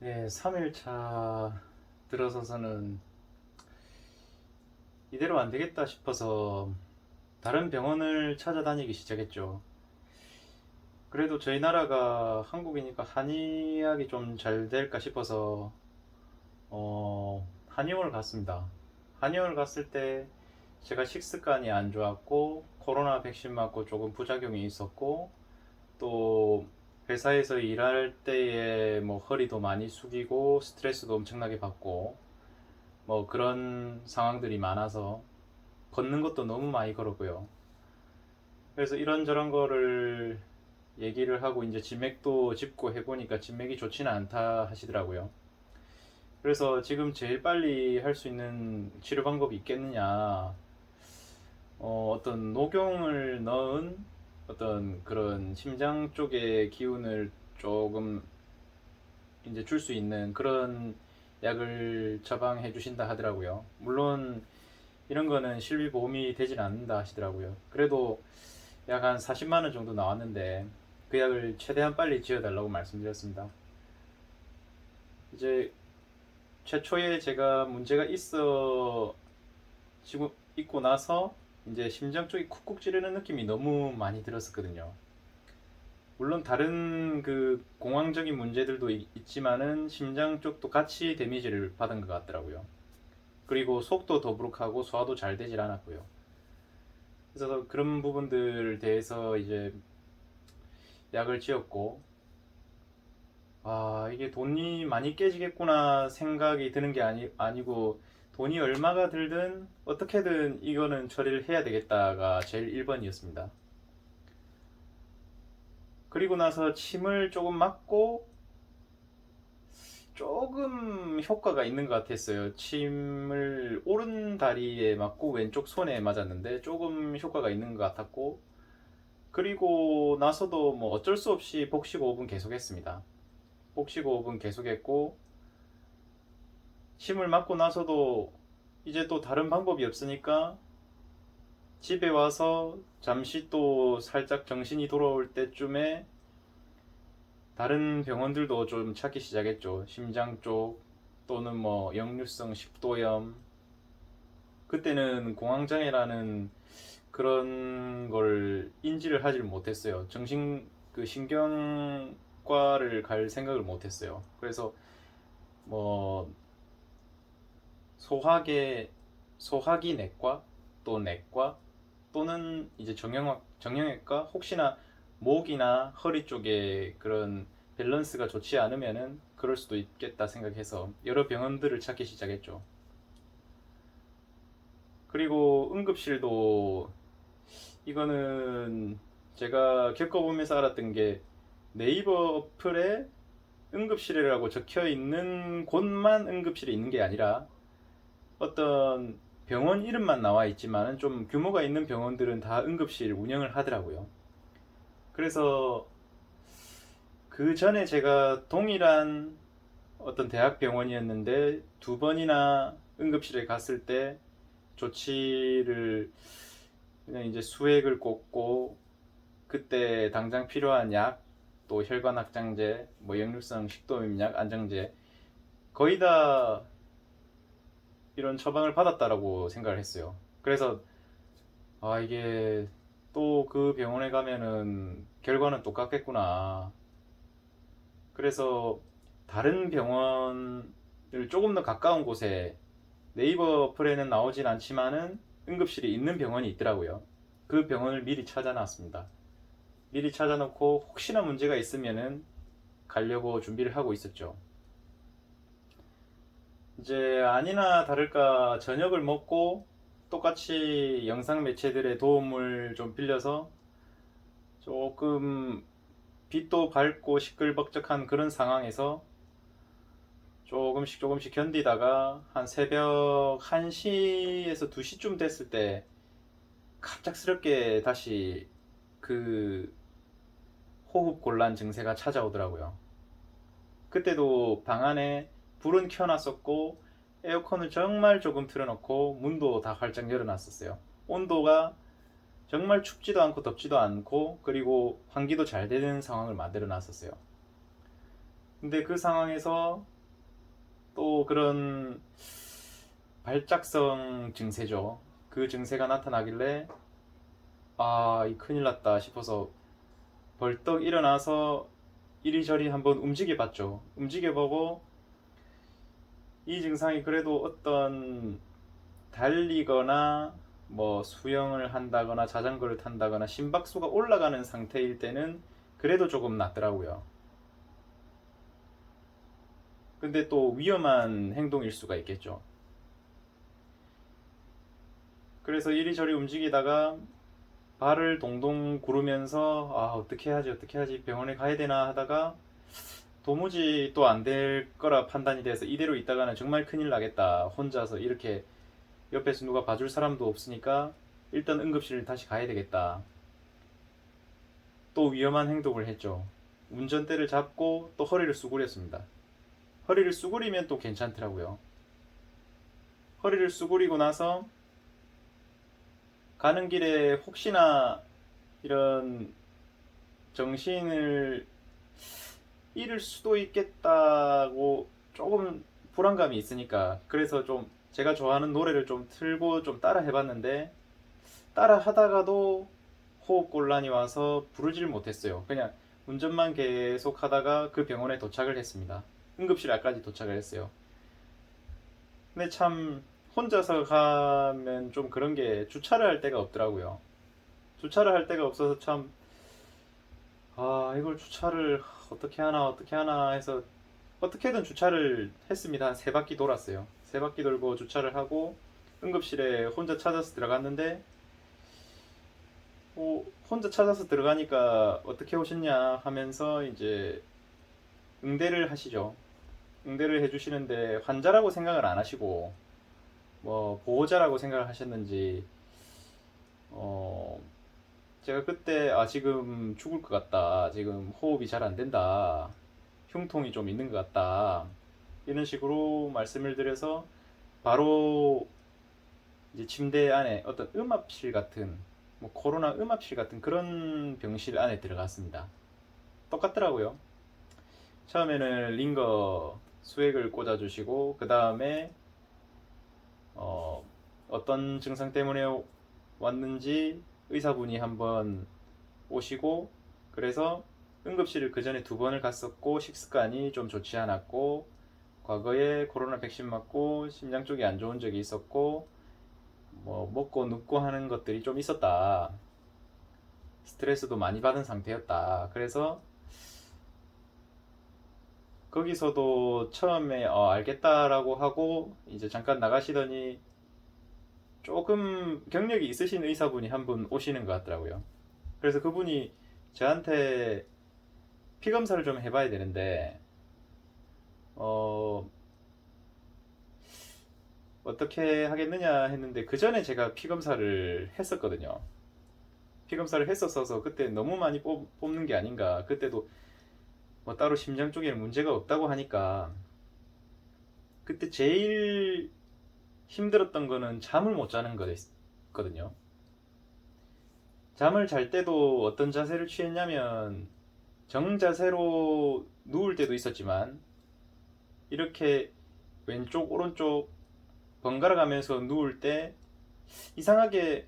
네, 3일차 들어서서는 이대로 안 되겠다 싶어서 다른 병원을 찾아다니기 시작했죠. 그래도 저희 나라가 한국이니까 한의학이 좀 잘 될까 싶어서 한의원을 갔습니다. 한의원을 갔을 때 제가 식습관이 안 좋았고 코로나 백신 맞고 조금 부작용이 있었고 또 회사에서 일할 때에 뭐 허리도 많이 숙이고 스트레스도 엄청나게 받고 뭐 그런 상황들이 많아서 걷는 것도 너무 많이 걸었고요. 그래서 이런저런 거를 얘기를 하고 이제 진맥도 짚고 해보니까 진맥이 좋지는 않다 하시더라고요. 그래서 지금 제일 빨리 할 수 있는 치료 방법이 있겠느냐, 어떤 녹용을 넣은 어떤 그런 심장 쪽의 기운을 조금 이제 줄 수 있는 그런 약을 처방해 주신다 하더라고요. 물론 이런 거는 실비보험이 되진 않는다 하시더라고요. 그래도 약 한 40만 원 정도 나왔는데 그 약을 최대한 빨리 지어달라고 말씀드렸습니다. 이제 최초에 제가 문제가 있어 지고 있고 나서 이제 심장 쪽이 쿡쿡 찌르는 느낌이 너무 많이 들었었거든요. 물론 다른 그 공황적인 문제들도 있지만은 심장 쪽도 같이 데미지를 받은 것 같더라고요. 그리고 속도 더부룩하고 소화도 잘 되질 않았고요. 그래서 그런 부분들에 대해서 이제 약을 지었고, 아, 이게 돈이 많이 깨지겠구나 생각이 드는 게 아니고, 돈이 얼마가 들든 어떻게든 이거는 처리를 해야 되겠다가 제일 1번이었습니다. 그리고 나서 침을 조금 맞고, 조금 효과가 있는 것 같았어요. 침을 오른 다리에 맞고 왼쪽 손에 맞았는데 조금 효과가 있는 것 같았고, 그리고 나서도 뭐 어쩔 수 없이 복식 5분 계속했습니다. 복식 5분 계속했고, 침을 맞고 나서도 이제 또 다른 방법이 없으니까 집에 와서 잠시 또 살짝 정신이 돌아올 때쯤에 다른 병원들도 좀 찾기 시작했죠. 심장 쪽 또는 뭐 역류성 식도염. 그때는 공황장애라는 그런 걸 인지를 하질 못했어요. 그 신경과를 갈 생각을 못했어요. 그래서 뭐 소화계 소화기 내과 또 내과 또는 이제 정형외과, 혹시나 목이나 허리 쪽에 그런 밸런스가 좋지 않으면은 그럴 수도 있겠다 생각해서 여러 병원들을 찾기 시작했죠. 그리고 응급실도 이거는 제가 겪어보면서 알았던 게, 네이버 어플에 응급실이라고 적혀 있는 곳만 응급실이 있는 게 아니라 어떤 병원 이름만 나와 있지만 좀 규모가 있는 병원들은 다 응급실 운영을 하더라고요. 그래서 그 전에 제가 동일한 어떤 대학병원이었는데 두 번이나 응급실에 갔을 때 조치를 그냥 이제 수액을 꽂고 그때 당장 필요한 약, 또 혈관 확장제, 뭐 역류성 식도염약, 안정제 거의 다 이런 처방을 받았다라고 생각을 했어요. 그래서 아, 이게 또 그 병원에 가면은 결과는 똑같겠구나. 그래서 다른 병원을 조금 더 가까운 곳에, 네이버 어플에는 나오진 않지만은 응급실이 있는 병원이 있더라고요. 그 병원을 미리 찾아놨습니다. 미리 찾아놓고 혹시나 문제가 있으면은 가려고 준비를 하고 있었죠. 이제 아니나 다를까 저녁을 먹고 똑같이 영상 매체들의 도움을 좀 빌려서 조금 빛도 밝고 시끌벅적한 그런 상황에서 조금씩 조금씩 견디다가 한 새벽 1시에서 2시쯤 됐을 때 갑작스럽게 다시 그 호흡 곤란 증세가 찾아오더라고요. 그때도 방 안에 불은 켜놨었고 에어컨을 정말 조금 틀어놓고 문도 다 활짝 열어놨었어요. 온도가 정말 춥지도 않고 덥지도 않고 그리고 환기도 잘 되는 상황을 만들어 놨었어요. 근데 그 상황에서 또 그런 발작성 증세죠. 그 증세가 나타나길래 아, 이 큰일 났다 싶어서 벌떡 일어나서 이리저리 한번 움직여 봤죠. 움직여 보고 이 증상이 그래도 어떤 달리거나 뭐 수영을 한다거나 자전거를 탄다거나 심박수가 올라가는 상태일 때는 그래도 조금 낫더라고요. 근데 또 위험한 행동일 수가 있겠죠. 그래서 이리저리 움직이다가 발을 동동 구르면서 아, 어떻게 하지 병원에 가야 되나 하다가 도무지 또 안 될 거라 판단이 돼서 이대로 있다가는 정말 큰일 나겠다. 혼자서 이렇게 옆에서 누가 봐줄 사람도 없으니까 일단 응급실을 다시 가야 되겠다. 또 위험한 행동을 했죠. 운전대를 잡고 또 허리를 쑤그렸습니다. 허리를 쑤그리면 또 괜찮더라고요. 허리를 쑤그리고 나서 가는 길에 혹시나 이런 정신을 잃을 수도 있겠다고 조금 불안감이 있으니까 그래서 좀 제가 좋아하는 노래를 좀 틀고 좀 따라 해봤는데 따라 하다가도 호흡곤란이 와서 부르질 못했어요. 그냥 운전만 계속 하다가 그 병원에 도착을 했습니다. 응급실 앞까지 도착을 했어요. 근데 참 혼자서 가면 좀 그런 게 주차를 할 데가 없더라고요. 주차를 할 데가 없어서 참 아, 이걸 주차를 어떻게 하나 해서 어떻게든 주차를 했습니다. 한 세 바퀴 돌았어요. 세 바퀴 돌고 주차를 하고 응급실에 혼자 찾아서 들어갔는데 혼자 찾아서 들어가니까 어떻게 오셨냐 하면서 이제 응대를 하시죠. 응대를 해주시는데 환자라고 생각을 안 하시고 뭐 보호자라고 생각을 하셨는지 어, 제가 그때 아 지금 죽을 것 같다. 지금 호흡이 잘 안 된다. 흉통이 좀 있는 것 같다. 이런 식으로 말씀을 드려서 바로 이제 침대 안에 어떤 음압실 같은 뭐 코로나 음압실 같은 그런 병실 안에 들어갔습니다. 똑같더라고요. 처음에는 링거 수액을 꽂아주시고 그 다음에 어, 어떤 증상 때문에 왔는지 의사분이 한번 오시고 그래서 응급실을 그 전에 두 번을 갔었고 식습관이 좀 좋지 않았고 과거에 코로나 백신 맞고 심장 쪽이 안 좋은 적이 있었고 뭐 먹고 눕고 하는 것들이 좀 있었다. 스트레스도 많이 받은 상태였다. 그래서 거기서도 처음에 알겠다라고 하고 이제 잠깐 나가시더니 조금 경력이 있으신 의사분이 한 분 오시는 것 같더라고요. 그래서 그분이 저한테 피 검사를 좀 해봐야 되는데 어, 어떻게 하겠느냐 했는데 그 전에 제가 피 검사를 했었거든요. 피 검사를 했었어서 그때 너무 많이 뽑는 게 아닌가. 그때도 뭐 따로 심장 쪽에는 문제가 없다고 하니까 그때 제일 힘들었던 거는 잠을 못 자는 거였거든요. 잠을 잘 때도 어떤 자세를 취했냐면 정자세로 누울 때도 있었지만 이렇게 왼쪽 오른쪽 번갈아 가면서 누울 때 이상하게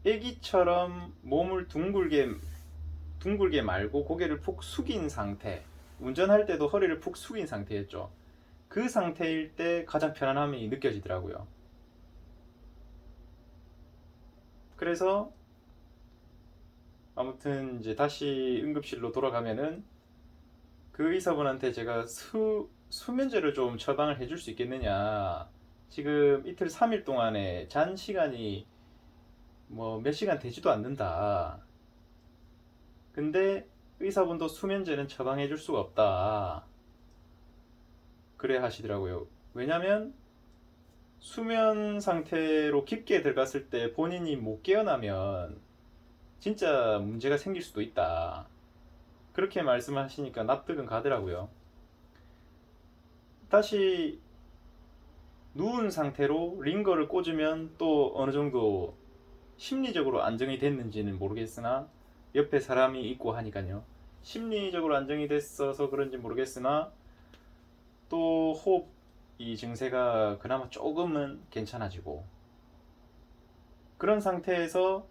애기처럼 몸을 둥글게 말고 고개를 푹 숙인 상태, 운전할 때도 허리를 푹 숙인 상태였죠. 그 상태일 때 가장 편안함이 느껴지더라고요. 그래서 아무튼 이제 다시 응급실로 돌아가면은 그 의사분한테 제가 수면제를 좀 처방을 해줄 수 있겠느냐. 지금 이틀 3일 동안에 잔 시간이 뭐 몇 시간 되지도 않는다. 근데 의사분도 수면제는 처방해 줄 수가 없다. 그래 하시더라고요. 왜냐면 수면 상태로 깊게 들어갔을 때 본인이 못 깨어나면 진짜 문제가 생길 수도 있다. 그렇게 말씀을 하시니까 납득은 가더라고요. 다시 누운 상태로 링거를 꽂으면 또 어느 정도 심리적으로 안정이 됐는지는 모르겠으나 옆에 사람이 있고 하니까요. 심리적으로 안정이 됐어서 그런지 모르겠으나 또 호흡 이 증세가 그나마 조금은 괜찮아지고, 그런 상태에서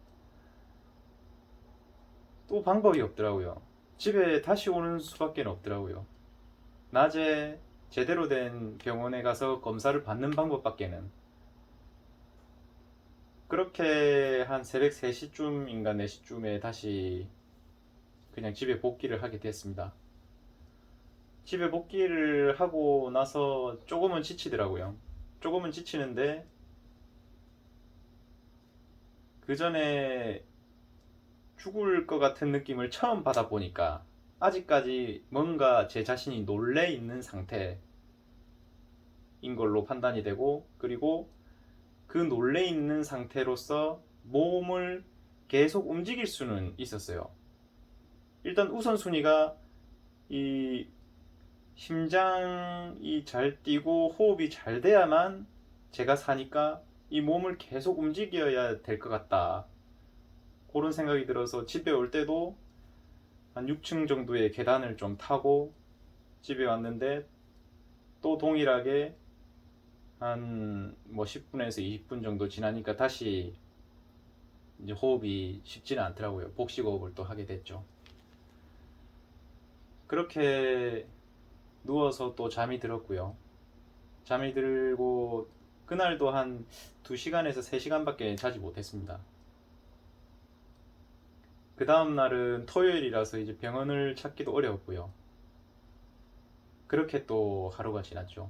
또 방법이 없더라고요. 집에 다시 오는 수밖에 없더라고요. 낮에 제대로 된 병원에 가서 검사를 받는 방법밖에는. 그렇게 한 새벽 3시쯤인가 4시쯤에 다시 그냥 집에 복귀를 하게 됐습니다. 집에 복귀를 하고 나서 조금은 지치더라고요. 조금은 지치는데 그 전에 죽을 것 같은 느낌을 처음 받아보니까 아직까지 뭔가 제 자신이 놀래 있는 상태인 걸로 판단이 되고, 그리고 그 놀래 있는 상태로서 몸을 계속 움직일 수는 있었어요. 일단 우선순위가 이 심장이 잘 뛰고 호흡이 잘 돼야만 제가 사니까 이 몸을 계속 움직여야 될 것 같다, 그런 생각이 들어서 집에 올 때도 한 6층 정도의 계단을 좀 타고 집에 왔는데, 또 동일하게 한 뭐 10분에서 20분 정도 지나니까 다시 이제 호흡이 쉽지는 않더라고요. 복식호흡을 또 하게 됐죠. 그렇게 누워서 또 잠이 들었고요. 잠이 들고 그날도 한 2시간에서 3시간밖에 자지 못했습니다. 그 다음 날은 토요일이라서 이제 병원을 찾기도 어려웠고요. 그렇게 또 하루가 지났죠.